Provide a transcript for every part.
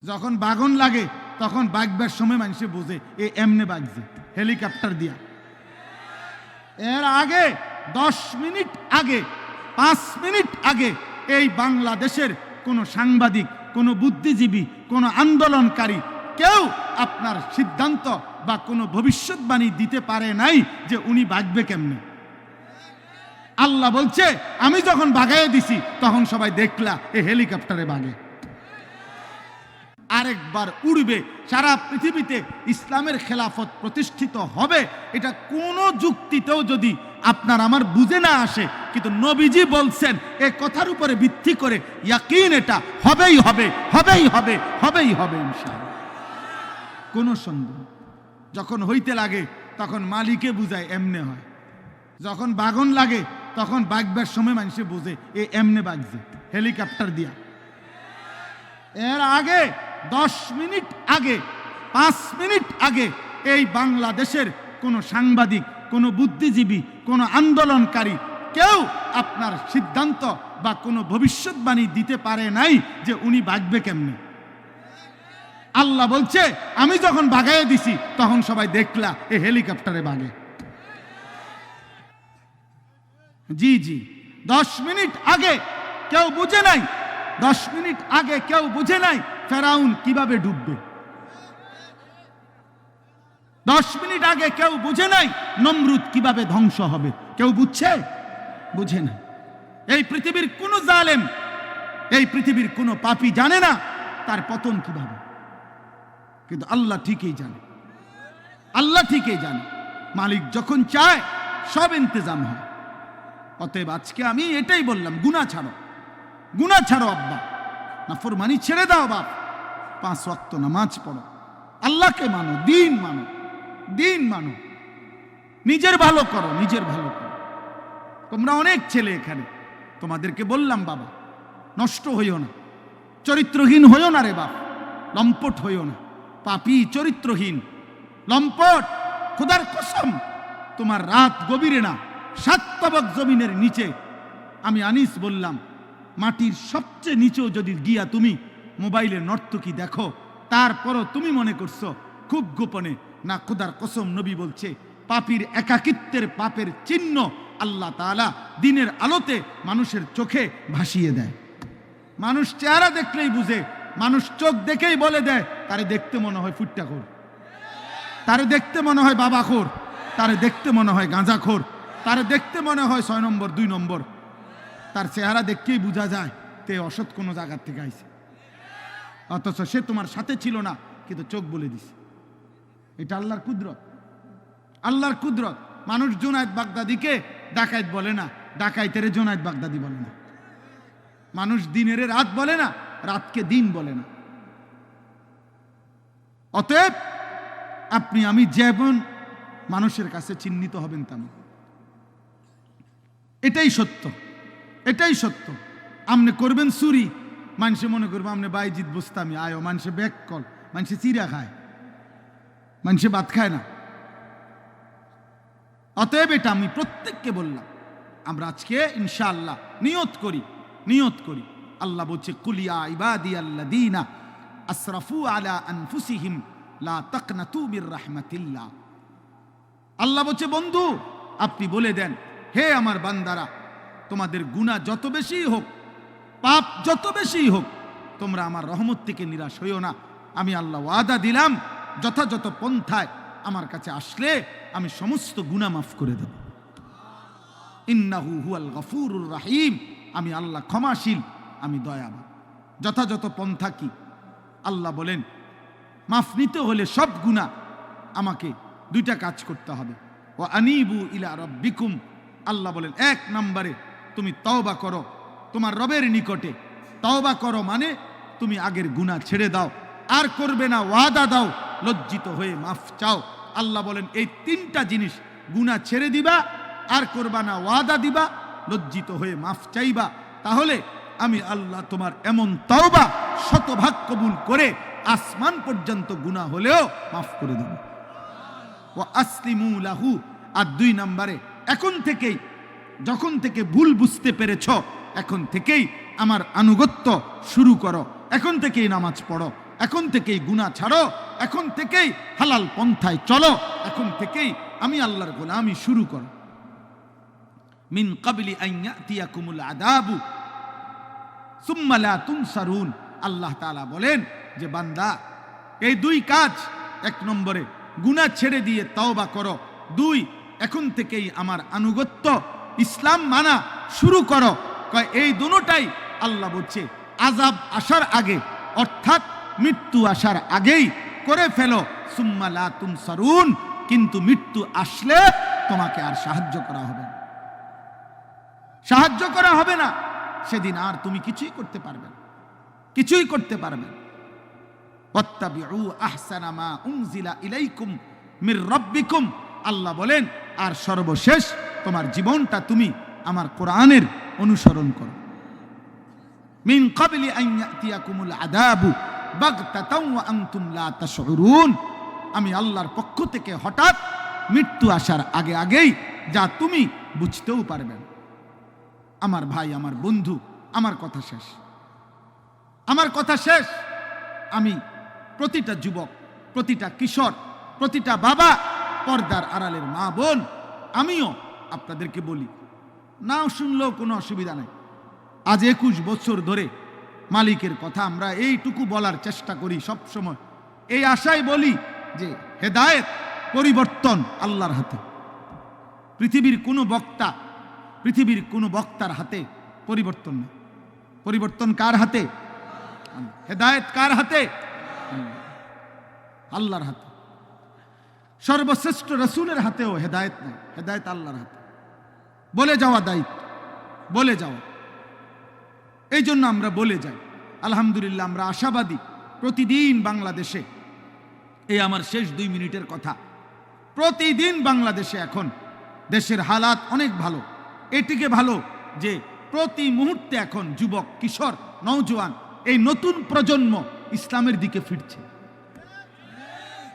যখন বাগন লাগে তখন বাগবার সময় মানুষে বোঝে এ এমনে বাগছে হেলিকপ্টার দিয়া। এর আগে 10 মিনিট আগে 5 মিনিট আগে এই বাংলাদেশের কোনো সাংবাদিক, কোনো বুদ্ধিজীবী, কোনো আন্দোলনকারী কেউ আপনার সিদ্ধান্ত বা কোনো ভবিষ্যৎবাণী দিতে পারে নাই যে উনি বাগবে কেমনে। আল্লাহ বলছে আমি যখন বাগায়ে দিছি তখন সবাই দেখলা এই হেলিকপ্টারে বাগে। আরেকবার উড়বে, সারা পৃথিবীতে ইসলামের খেলাফত প্রতিষ্ঠিত হবে, এটা কোনো যুক্তিতেও যদি আপনার আমার বুঝে না আসে, কিন্তু নবীজি বলছেন এই কথার উপরে ভিত্তি করে ইয়াকিন এটা হবেই হবে, হবেই হবে, হবেই হবে ইনশাআল্লাহ, কোনো সন্দেহ। যখন হইতে লাগে তখন মালিকে বুঝায় এমনে হয়, যখন বাগন লাগে তখন বাগবার সময় মানুষে বোঝে এ এমনে বাগছে হেলিকপ্টার দিয়া। এর আগে 10 মিনিট আগে 5 মিনিট আগে এই বাংলাদেশের কোনো সাংবাদিক, কোনো বুদ্ধিজীবী, কোনো আন্দোলনকারী কেউ আপনার সিদ্ধান্ত বা কোনো ভবিষ্যৎবাণী দিতে পারে নাই যে উনি বাগবে কেমনে। আল্লাহ বলছে আমি যখন বাগায়ে দিছি তখন সবাই দেখলা এই হেলিকপ্টারে বাগে। জি জি, 10 মিনিট আগে কেউ বুঝে নাই, 10 মিনিট আগে কেউ বুঝে নাই ফেরাউন কিভাবে ডুববে। 10 মিনিট আগে কেউ বুঝে নাই নমরুদ কিভাবে ধ্বংস হবে। কেউ বুঝছে? বুঝে না। এই পৃথিবীর কোন জালেম, এই পৃথিবীর কোন পাপী জানে না তার পতন কিভাবে, কিন্তু আল্লাহ ঠিকই জানে। আল্লাহ ঠিকই জানে। মালিক যখন চায় সব ইন্তজাম হয়। অতএব আজকে আমি এটাই বললাম, গুনাহ ছাড়ো, গুনাহ ছাড়ো আব্বা, নাফরমানি ছেড়ে দাও বাপ, 5 ওয়াক্ত নামাজ পড়ো, আল্লাহকে মানো, দিন মানো, দিন মানো, নিজের ভালো করো, নিজের ভালো করো। তোমরা অনেক ছেলে এখানে, তোমাদেরকে বললাম বাবা নষ্ট হইও না, চরিত্রহীন হইও না রে বাপ, লম্পট হইও না, পাপী, চরিত্রহীন, লম্পট। খোদার কসম তোমার রাত গভীরে না, 7 তবক জমিনের নিচে, আমি আনিস বললাম মাটির সবচেয়ে নিচেও যদি গিয়া তুমি মোবাইলে নর্তকী দেখো, তারপরও তুমি মনে করছো খুব গোপনে, না, খোদার কসম নবী বলছে পাপীর একাকিত্বের পাপের চিহ্ন আল্লাহ তাআলা দিনের আলোতে মানুষের চোখে ভাসিয়ে দেয়। মানুষ চেহারা দেখলেই বুঝে, মানুষ চোখ দেখেই বলে দেয় তারে দেখতে মনে হয় ফুট্টাখোর, তারে দেখতে মনে হয় বাবাখোর, তারে দেখতে মনে হয় গাঁজাখোর, তারে দেখতে মনে হয় 6 নম্বর 2 নম্বর। তার চেহারা দেখতেই বোঝা যায় তে অসৎ কোনো জায়গার থেকে আইছে, অথচ সে তোমার সাথে ছিল না, কিন্তু চোখ বলে দিছে। এটা আল্লাহর কুদরত, আল্লাহর কুদরত। মানুষ জুনায়েদ বাগদাদিকে ডাকাইত বলে না, ডাকাইতের জুনায়েদ বাগদাদি বলে না। মানুষ দিনের রাত বলে না, রাতকে দিন বলে না। অতএব আপনি আমি যেমন মানুষের কাছে চিহ্নিত হবেন তেমন, এটাই সত্য, এটাই সত্য। আপনি করবেন চুরি, মানুষে মনে করবো আপনি বাইজিৎ বুস্তামি আয়ো, মানুষে ব্যাগ কল, মানুষে চিরা খায়, মানুষে ভাত খায় না। অতএব এটা আমি প্রত্যেককে বললাম, আমরা আজকে ইনশাআল্লাহ নিয়ত করি, নিয়ত করি। আল্লাহ বলছে কুলিয়া ইবাদিয়াল্লাযীনা আসরাফু আলা আনফুসিহিম লা তাকনাতু মির রাহমাতিল্লাহ। আল্লাহ বলছে বন্ধু আপনি বলে দেন, হে আমার বান্দারা, তোমাদের গুনাহ যত বেশি হোক, পাপ যত বেশি হোক, তোমরা আমার রহমত থেকে নিরাশ হইও না। আমি আল্লাহ ওয়াদা দিলাম যথাযথ পন্থায় আমার কাছে আসলে আমি সমস্ত গুনাহ মাফ করে দেব। ইন্নাহু হুয়াল গফুরুর রাহিম, আমি আল্লাহ ক্ষমাশীল, আমি দয়াবান। যথাযথ পন্থা কি? আল্লাহ বলেন মাফ নিতে হলে সব গুনাহ আমাকে 2টা কাজ করতে হবে। ওয়া আনিবু ইলা রাব্বিকুম, আল্লাহ বলেন 1 নম্বরে তুমি তওবা করো তোমার রবের নিকটে। তওবা করো মানে তুমি আগের গুনাহ ছেড়ে দাও, আর করবে না, ওয়াদা দাও, লজ্জিত হয়ে মাফ চাও। আল্লাহ বলেন এই 3টা জিনিস, গুনাহ ছেড়ে দিবা, আর করবা না, ওয়াদা দিবা, লজ্জিত হয়ে মাফ চাইবা, তাহলে আমি আল্লাহ তোমার এমন তওবা শতভাগ কবুল করে আসমান পর্যন্ত গুনাহ হলেও মাফ করে দেব। ওয়া আসলিমু লাহু, আর 2 নম্বরে এখন থেকেই, যখন থেকে ভুল বুঝতে পেরেছ, এখন থেকেই আমার আনুগত্য শুরু করো, এখন থেকেই নামাজ পড়ো, এখন থেকেই গুনাহ ছাড়ো, এখন থেকেই হালাল পন্থায় চলো, এখন থেকেই আমি আল্লাহর গোলামি শুরু করো। মিন ক্বাবলি আন ইয়াতিয়াকুমুল আযাবু সুম্মা লা তুনসারুন। আল্লাহ তাআলা বলেন যে বান্দা, এই দুই কাজ, এক নম্বরে গুনাহ ছেড়ে দিয়ে তওবা করো, দুই এখন থেকেই আমার আনুগত্য ইসলাম মানা শুরু করো। কয় এই দুটোটাই আল্লাহ বলছে আযাব আসার আগে, অর্থাৎ মৃত্যু আসার আগেই করে ফেলো। সুম্মা লা তুনসারুন, কিন্তু মৃত্যু আসলে তোমাকে আর সাহায্য করা হবে না, সাহায্য করা হবে না। সেদিন আর তুমি কিছুই করতে পারবে না, কিছুই করতে পারবে না। ওয়াত্তাবিউ আহসানা মা উনজিলা ইলাইকুম মির রাব্বিকুম। আল্লাহ বলেন আর সর্বশেষ তোমার জীবনটা তুমি আমার কোরআনের অনুসরণ করো। মিন ক্বাবলি আন ইয়াতিয়াকুমুল আযাবু বাগতাতাও ওয়া আনতুম লা তাশউরুন। আমি আল্লাহর পক্ষ থেকে হঠাৎ মৃত্যু আসার আগে আগেই, যা তুমি বুঝতেও পারবে না। আমার ভাই, আমার বন্ধু, আমার কথা শেষ, আমার কথা শেষ। আমি প্রতিটা যুবক, প্রতিটা কিশোর, প্রতিটা বাবা, পর্দার আড়ালের মা বোন, আমিও আপনাদেরকে বলি, না শুনলেও কোনো অসুবিধা নাই। আজ 21 বছর ধরে মালিকের কথা আমরা এইটুকু বলার চেষ্টা করি সব সময়, এই আশায় বলি যে হেদায়েত, পরিবর্তন আল্লাহর হাতে। পৃথিবীর কোনো বক্তার হাতে পরিবর্তন নেই। পরিবর্তন কার হাতে? হেদায়েত কার হাতে? আল্লাহর হাতে। সর্বশ্রেষ্ঠ রাসূলের হাতেও হেদায়েত নেই, হেদায়েত আল্লাহর হাতে। বলে যাওয়া দায়িত্ব, বলে যাওয়া। এই জন্য আমরা বলে যাই। আলহামদুলিল্লাহ, আমরা আশাবাদী। প্রতিদিন বাংলাদেশে, এই আমার শেষ 2 মিনিটের কথা, প্রতিদিন বাংলাদেশে এখন দেশের হালাত অনেক ভালো। এটিকে ভালো যে প্রতি মুহূর্তে এখন যুবক, কিশোর, নওজোয়ান, এই নতুন প্রজন্ম ইসলামের দিকে ফিরছে।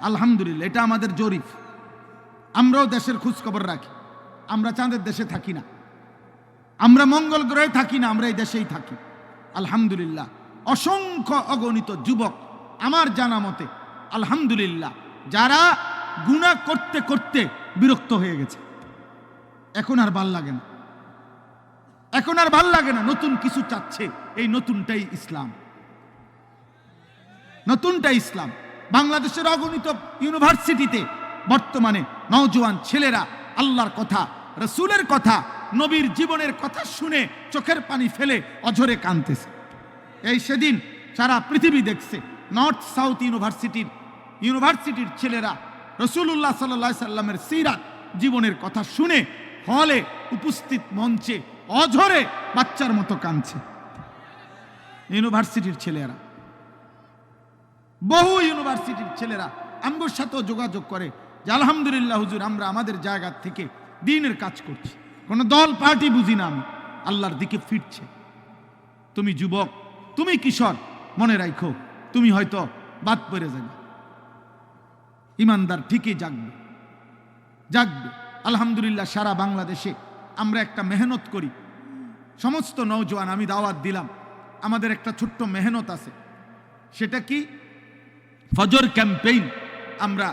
আলহামদুলিল্লাহ, এটা আমাদের জরিপ। আমরাও দেশের খোঁজ খবর রাখি। আমরা চাঁদের দেশে থাকি না, আমরা মঙ্গল গ্রহে থাকি না, আমরা এই দেশেই থাকি। আলহামদুলিল্লাহ, অসংখ্য অগণিত যুবক আমার জানা মতে, আলহামদুলিল্লাহ, যারা গুনাহ করতে করতে বিরক্ত হয়ে গেছে, এখন আর ভাল লাগে না, এখন আর ভাল লাগে না, নতুন কিছু চাচ্ছে। এই নতুনটাই ইসলাম, নতুনটাই ইসলাম। বাংলাদেশের অগণিত ইউনিভার্সিটিতে বর্তমানে নওজোয়ান ছেলেরা আল্লাহর কথা, রাসূলের কথা, নবীর জীবনের কথা শুনে চোখের পানি ফেলে অঝরে কাঁদতেছে। এই সেদিন সারা পৃথিবী দেখছে, নর্থ সাউথ ইউনিভার্সিটির ছেলেরা রাসূলুল্লাহ সাল্লাল্লাহু আলাইহি সাল্লামের সিরাত জীবনের কথা শুনে হলে উপস্থিত মঞ্চে অঝরে বাচ্চার মতো কাঁদছে। ইউনিভার্সিটির ছেলেরা, বহু ইউনিভার্সিটির ছেলেরা আমগোর সাথেও যোগাযোগ করে যে আলহামদুলিল্লাহ হুজুর, আমরা আমাদের জায়গা থেকে দ্বীনের কাজ করছি, কোনো দল পার্টি বুঝি না, আমি আল্লাহর দিকে ফিরছে। তুমি যুবক, তুমি কিশোর, মনে রাখো তুমি হয়তো বাদ পড়ে যাবে, ইমানদার ঠিকই জাগবে, জাগবে। আলহামদুলিল্লাহ, সারা বাংলাদেশে আমরা একটা মেহনত করি। সমস্ত নওজোয়ান আমি দাওয়াত দিলাম, আমাদের একটা ছোট্ট মেহনত আছে। সেটা কি? ফজর ক্যাম্পেইন। আমরা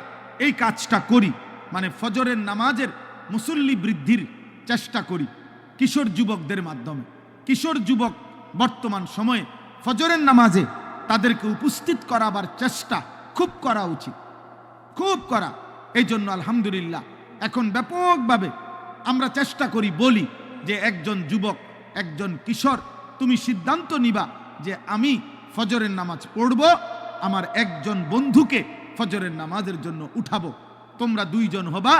এই কাজটা করি, মানে ফজরের নামাজের মুসল্লি বৃদ্ধির চেষ্টা করি কিশোর যুবকদের মাধ্যমে। কিশোর যুবক বর্তমান সময়ে ফজরের নামাজে তাদেরকে উপস্থিত করাবার চেষ্টা খুব করা উচিত, খুব করা। এই জন্য আলহামদুলিল্লাহ এখন ব্যাপকভাবে আমরা চেষ্টা করি, বলি যে একজন যুবক, একজন কিশোর, তুমি সিদ্ধান্ত নিবা যে আমি ফজরের নামাজ পড়ব, আমার একজন বন্ধুকে ফজরের নামাজের জন্য উঠাবো। তোমরা 2 জন হবা,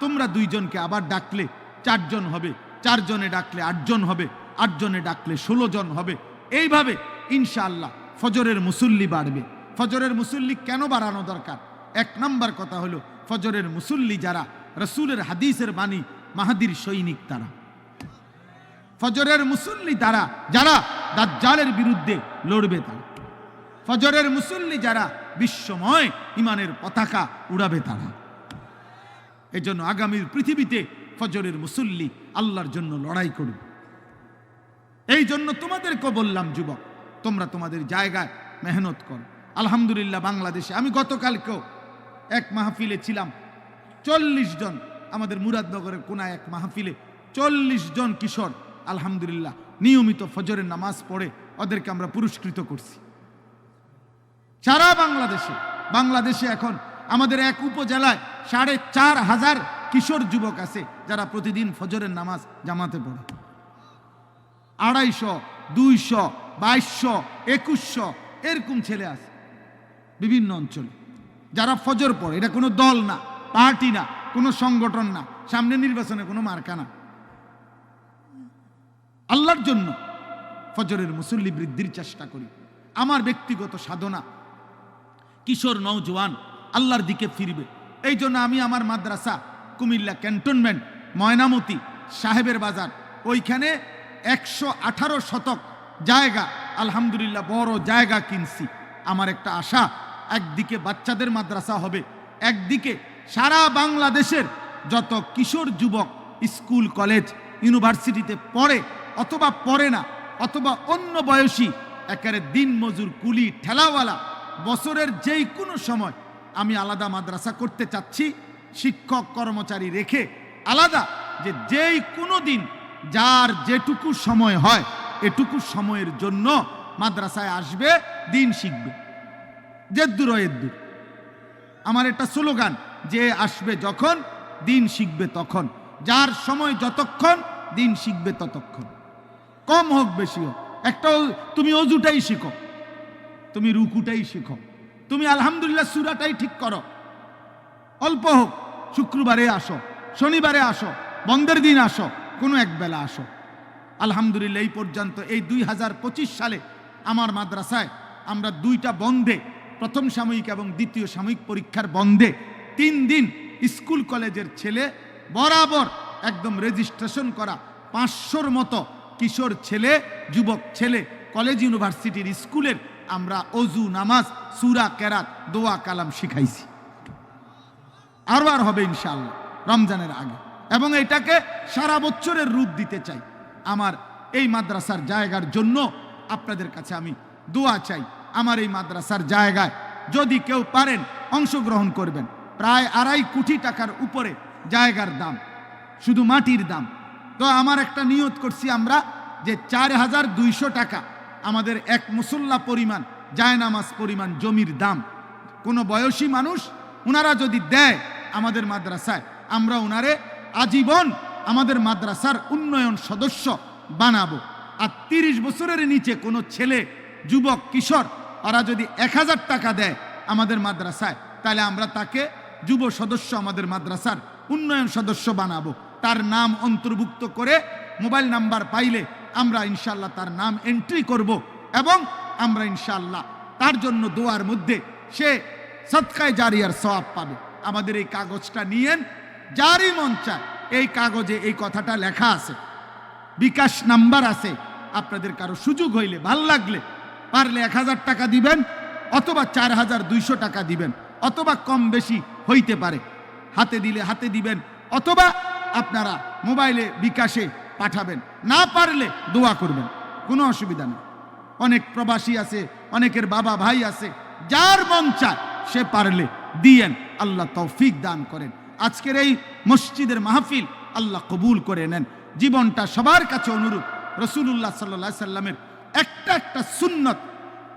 তোমরা 2 জনকে আবার ডাকলে 4 জন হবে, 4 জনে ডাকলে 8 জন হবে, 8 জনে ডাকলে 16 জন হবে। এইভাবে ইনশাআল্লাহ ফজরের মুসল্লি বাড়বে। ফজরের মুসল্লি কেন বাড়ানো দরকার? 1 নম্বর কথা হলো, ফজরের মুসল্লি যারা রাসূলের হাদিসের বাণী মাহাদির সৈনিক, তারা ফজরের মুসল্লি, তারা যারা দাজ্জালের বিরুদ্ধে লড়বে, তারা ফজরের মুসল্লি যারা বিশ্বময় ইমানের পতাকা উড়াবে, তারা। এই জন্য আগামীর পৃথিবীতে ফজরের মুসল্লি আল্লাহর জন্য লড়াই করবে। এই জন্য তোমাদেরকে বললাম, যুবক, তোমরা তোমাদের জায়গায় মেহনত করো। আলহামদুলিল্লাহ বাংলাদেশে আমি গতকালকেও এক মাহফিলে ছিলাম, 40 জন, আমাদের মুরাদনগরের কোনায় এক মাহফিলে 40 জন কিশোর আলহামদুলিল্লাহ নিয়মিত ফজরের নামাজ পড়ে ওদেরকে আমরা পুরস্কৃত করছি। সারা বাংলাদেশে এখন আমাদের এক উপজেলায় 4,500 কিশোর যুবক আছে যারা প্রতিদিন ফজরের নামাজ জামাতে পড়ে। 250, 200, 2200, 2100 এরকম ছেলে আছে বিভিন্ন অঞ্চলে যারা ফজর পড়ে। এটা কোনো দল না, পার্টি না, কোনো সংগঠন না, সামনে নির্বাচনে কোনো মার্কা না। আল্লাহর জন্য ফজরের মুসল্লি বৃদ্ধির চেষ্টা করি। আমার ব্যক্তিগত সাধনা কিশোর নওজোয়ান আল্লাহর দিকে ফিরবে, এই জন্য আমি আমার মাদ্রাসা কুমিল্লা ক্যান্টনমেন্ট ময়নামতি সাহেবের বাজার ওইখানে 118 শতক জায়গা আলহামদুলিল্লাহ বড় জায়গা কিনছি। আমার একটা আশা, একদিকে বাচ্চাদের মাদ্রাসা হবে, একদিকে সারা বাংলাদেশের যত কিশোর যুবক স্কুল কলেজ ইউনিভার্সিটিতে পড়ে অথবা পড়ে না অথবা অন্য বয়সী একেবারে দিন মজুর কুলি ঠেলাওয়ালা বছরের যেই কোনো সময় আমি আলাদা মাদ্রাসা করতে চাচ্ছি, শিক্ষক কর্মচারী রেখে আলাদা, যে যেই কোনো দিন যার যেটুকু সময় হয় এটুকু সময়ের জন্য মাদ্রাসায় আসবে, দিন শিখবে। যেদ্দুর এদ্দুর আমার একটা স্লোগান, যে আসবে যখন দিন শিখবে তখন, যার সময় যতক্ষণ দিন শিখবে ততক্ষণ, কম হোক বেশি হোক। একটা তুমি অজুটাই শিখো, তুমি রুকুটাই শিখো, তুমি আলহামদুলিল্লাহ সূরাটাই ঠিক করো, অল্প হোক, শুক্রবারে আসো, শনিবারে আসো, বন্ধের দিন আসো, কোনো এক বেলা আসো। আলহামদুলিল্লাহ এই পর্যন্ত এই 2025 সালে আমার মাদ্রাসায় আমরা 2টা বন্ধে, প্রথম সাময়িক এবং দ্বিতীয় সাময়িক পরীক্ষার বন্ধে 3 দিন স্কুল কলেজের ছেলে বরাবর একদম রেজিস্ট্রেশন করা 500-র মতো কিশোর ছেলে যুবক ছেলে কলেজ ইউনিভার্সিটির স্কুলের আমরা অজু নামাজ সূরা কেরাত দোয়া কালাম শিখাইছি। আর হবে ইনশাআল্লাহ রমজানের আগে, এবং এটাকে সারা বছরের রূপ দিতে চাই। আমার এই মাদ্রাসার জায়গার জন্য আপনাদের কাছে আমি দোয়া চাই। আমার এই মাদ্রাসার জায়গায় যদি কেউ পারেন অংশগ্রহণ করবেন। প্রায় 2.5 কোটি টাকার উপরে জায়গার দাম, শুধু মাটির দাম। তো আমার একটা নিয়ত করছি আমরা, যে 4,200 টাকা আমাদের এক মুসল্লা পরিমাণ জায়নামাজ পরিমাণ জমির দাম কোনো বয়সী মানুষ ওনারা যদি দেয় আমাদের মাদ্রাসায়, আমরা ওনারে আজীবন আমাদের মাদ্রাসার উন্নয়ন সদস্য বানাবো। আর 30 বছরের নিচে কোনো ছেলে যুবক কিশোর ওরা যদি 1,000 টাকা দেয় আমাদের মাদ্রাসায়, তাহলে আমরা তাকে যুব সদস্য আমাদের মাদ্রাসার উন্নয়ন সদস্য বানাবো। তার নাম অন্তর্ভুক্ত করে মোবাইল নাম্বার পাইলে আমরা ইনশাআল্লাহ তার নাম এন্ট্রি করব, এবং আমরা ইনশাআল্লাহ তার জন্য দোয়ার মধ্যে সে সদকায়ে জারিয়ার সওয়াব পাবে। আমাদের এই কাগজটা নিয়েন, যারই মন চায় এই কাগজে এই কথাটা লেখা আছে, বিকাশ নাম্বার আছে। আপনাদের কারো সুযোগ হইলে ভাল লাগলে পারলে 1,000 টাকা দিবেন, অথবা 4,200 টাকা দিবেন, অথবা কম বেশি হইতে পারে, হাতে দিলে হাতে দিবেন, অথবা আপনারা মোবাইলে বিকাশে পাঠাবেন। না পারলে দোয়া করবেন, কোনো অসুবিধা নেই। অনেক প্রবাসী আছে, অনেকের বাবা ভাই আছে, যার মন চায় সে পারলে দিয়েন। আল্লাহ তৌফিক দান করেন। আজকের এই মসজিদের মাহফিল আল্লাহ কবুল করে নেন। জীবনটা সবার কাছে অনুরূপ রাসূলুল্লাহ সাল্লাল্লাহু আলাইহি সাল্লামের একটা সুন্নত।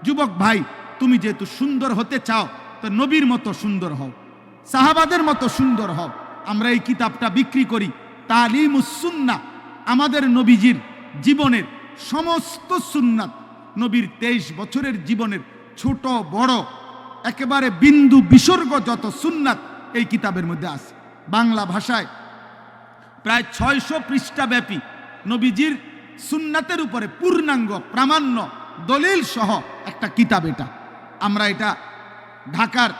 যুবক ভাই, তুমি যেহেতু সুন্দর হতে চাও তো নবীর মতো সুন্দর হও, সাহাবাদের মতো সুন্দর হও। আমরা এই কিতাবটা বিক্রি করি, তালিমুস সুন্নাহ, আমাদের নবীজির জীবনের সমস্ত সুন্নাত, নবীর 23 বছরের জীবনের ছোট বড় একেবারে বিন্দু বিসর্গ যত সুন্নাত এই কিতাবের মধ্যে আছে। বাংলা ভাষায় প্রায় 600 পৃষ্ঠা ব্যাপী নবীজির সুন্নাতের উপরে পূর্ণাঙ্গ প্রামাণ্য দলিল সহ একটা কিতাব এটা। আমরা এটা ঢাকার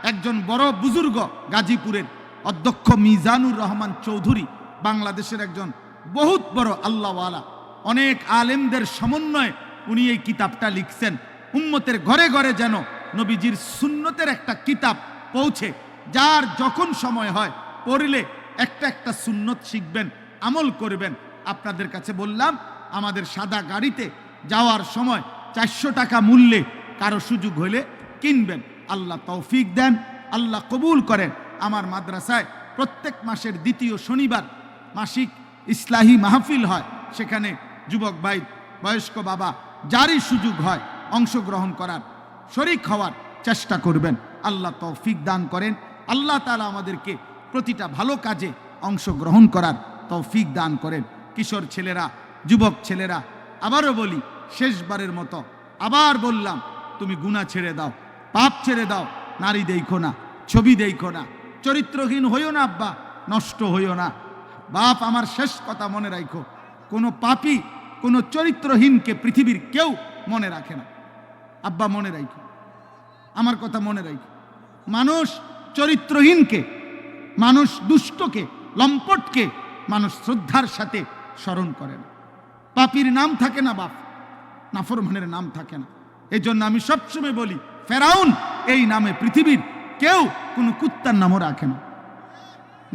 একজন বড় বুজুর্গ গাজীপুরের অধ্যক্ষ মিজানুর রহমান চৌধুরী, বাংলাদেশের একজন বহুত বড় আল্লাহওয়ালা, অনেক আলেমদের সমন্বয়ে উনি এই কিতাবটা লিখছেন। উম্মতের ঘরে ঘরে যেন নবীজির সুন্নতের একটা কিতাব পৌঁছে, যার যখন সময় হয় পড়লে একটা সুন্নত শিখবেন, আমল করবেন। আপনাদের কাছে বললাম, আমাদের সাদা গাড়িতে যাওয়ার সময় 400 টাকা মূল্যে কারো সুযোগ হলে কিনবেন। আল্লাহ তৌফিক দেন, আল্লাহ কবুল করেন। আমার মাদ্রাসায় প্রত্যেক মাসের দ্বিতীয় শনিবার মাসিক ইসলাহি মাহফিল হয়। সেখানে যুবক ভাই, বয়স্ক বাবা, যারই সুযোগ হয় অংশগ্রহণ করার, শরীক হওয়ার চেষ্টা করবেন। আল্লাহ তৌফিক দান করেন। আল্লাহ তাআলা আমাদেরকে প্রতিটা ভালো কাজে অংশগ্রহণ করার তৌফিক দান করেন। কিশোর ছেলেরা, যুবক ছেলেরা, আবারও বলি, শেষবারের মতো আবার বললাম, তুমি গুনাহ ছেড়ে দাও, পাপ ছেড়ে দাও, নারী দেখো না, ছবি দেখো না, চরিত্রহীন হইও না আব্বা, নষ্ট হইও না। বাপ, আমার শেষ কথা মনে রাখো, কোনো পাপী, কোনো চরিত্রহীনকে পৃথিবীর কেউ মনে রাখে না। আব্বা মনে রাখো, আমার কথা মনে রাখো। মানুষ চরিত্রহীনকে, মানুষ দুষ্টকে, লম্পটকে মানুষ শ্রদ্ধার সাথে স্মরণ করে না। পাপীর নাম থাকে না বাপ, নাফরমানের নাম থাকে না। এই জন্য আমি সবসময় বলি, ফেরাউন এই নামে পৃথিবীর কেউ কোনো কুত্তার নামও রাখে না।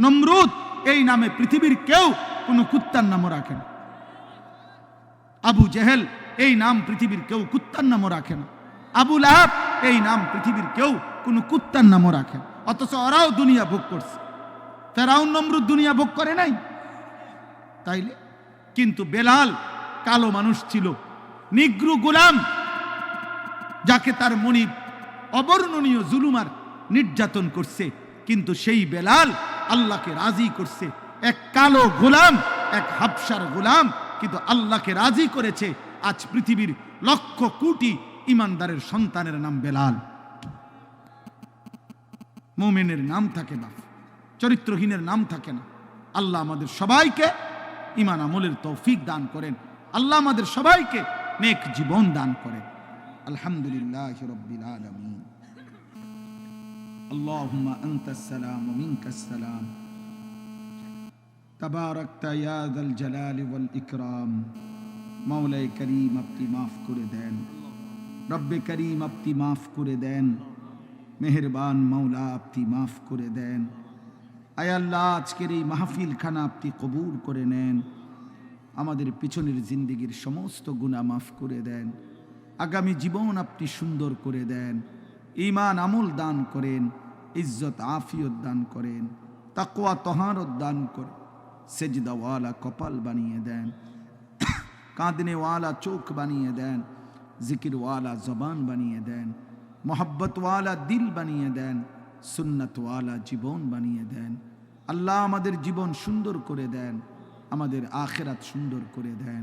নমরুদ এই নামে পৃথিবীর কেউ কোনো কুত্তার নামও রাখে না। আবু জেহেল এই নাম পৃথিবীর কেউ কুত্তার নামও রাখে না। আবু লাহাব এই নাম পৃথিবীর কেউ কোনো কুত্তার নামও রাখে না। অথচ ওরাও দুনিয়া ভোগ করছে। ফেরাউন নমরুদ দুনিয়া ভোগ করে নাই তাইলে? কিন্তু বেলাল কালো মানুষ ছিল, নিগ্রু গোলাম, যাকে তার মনিব অবর্ণনীয় জুলুমার নির্যাতন করছে, কিন্তু সেই বেলাল আল্লাহকে রাজি করছে। এক কালো গোলাম, এক হাবশার গোলাম, কিন্তু আল্লাহকে রাজি করেছে। আজ পৃথিবীর লক্ষ কোটি ইমানদারের সন্তানের নাম বেলাল। মুমিনের নাম থাকে না, চরিত্রহীনের নাম থাকে না। আল্লাহ আমাদের সবাইকে ঈমান আমলের তৌফিক দান করেন। আল্লাহ আমাদের সবাইকে নেক জীবন দান করেন। আলহামদুলিল্লাহি রাব্বিল আলামিন। আল্লাহুম্মা আনতাস সালাম ওয়া মিনকাস সালাম। তাবারাকতা ইয়া যাল জালালি ওয়াল ইকরাম। মাওলাই করিম, আপনি মাফ করে দেন। রব্বে করিম, আপনি মাফ করে দেন। মেহেরবান মাওলা, আপনি মাফ করে দেন। আয় আল্লাহ, আজকের এই মাহফিল খানা আপনি কবুল করে নেন। আমাদের পিছনের জিন্দেগির সমস্ত গুনাহ মাফ করে দেন। আগামী জীবন আপনি সুন্দর করে দেন। ঈমান আমল দান করেন, ইজ্জত আফিয়ত দান করেন, তাকওয়া তহারত দান করেন। সেজদাওয়ালা কপাল বানিয়ে দেন, কাঁদনেওয়ালা চোখ বানিয়ে দেন, জিকিরওয়ালা জবান বানিয়ে দেন, মোহাব্বতওয়ালা দিল বানিয়ে দেন, সুন্নতওয়ালা জীবন বানিয়ে দেন। আল্লাহ আমাদের জীবন সুন্দর করে দেন, আমাদের আখিরাত সুন্দর করে দেন।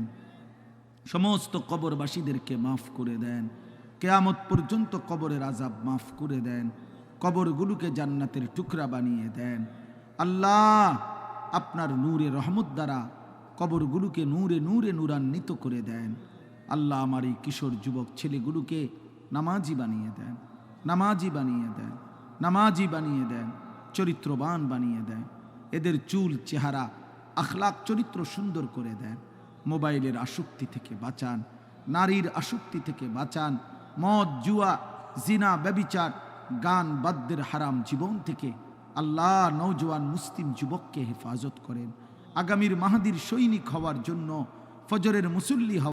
সমস্ত কবরবাসীদেরকে মাফ করে দেন। কিয়ামত পর্যন্ত কবরের আযাব মাফ করে দেন। কবরগুলোকে জান্নাতের টুকরা বানিয়ে দেন। আল্লাহ, আপনার নূরে রহমত দ্বারা কবরগুলোকে নূরে নূরে নূরান্বিত করে দেন। আল্লাহ, আমার এই কিশোর যুবক ছেলেগুলোকে নামাজি বানিয়ে দেন, নামাজি বানিয়ে দেন, নামাজি বানিয়ে দেন, চরিত্রবান বানিয়ে দেন। এদের চুল, চেহারা, আখলাক, চরিত্র সুন্দর করে দেন। মোবাইলের আসক্তি থেকে বাঁচান, নারীর আসক্তি থেকে বাঁচান, মদ, জুয়া, জিনা, ব্যভিচার, গান, বাদ্যের হারাম জীবন থেকে আল্লাহ নওজোয়ান মুসলিম যুবককে হেফাজত করেন। আগামীর মাহাদির সৈনিক হওয়ার জন্য, ফজরের মুসল্লি হওয়ার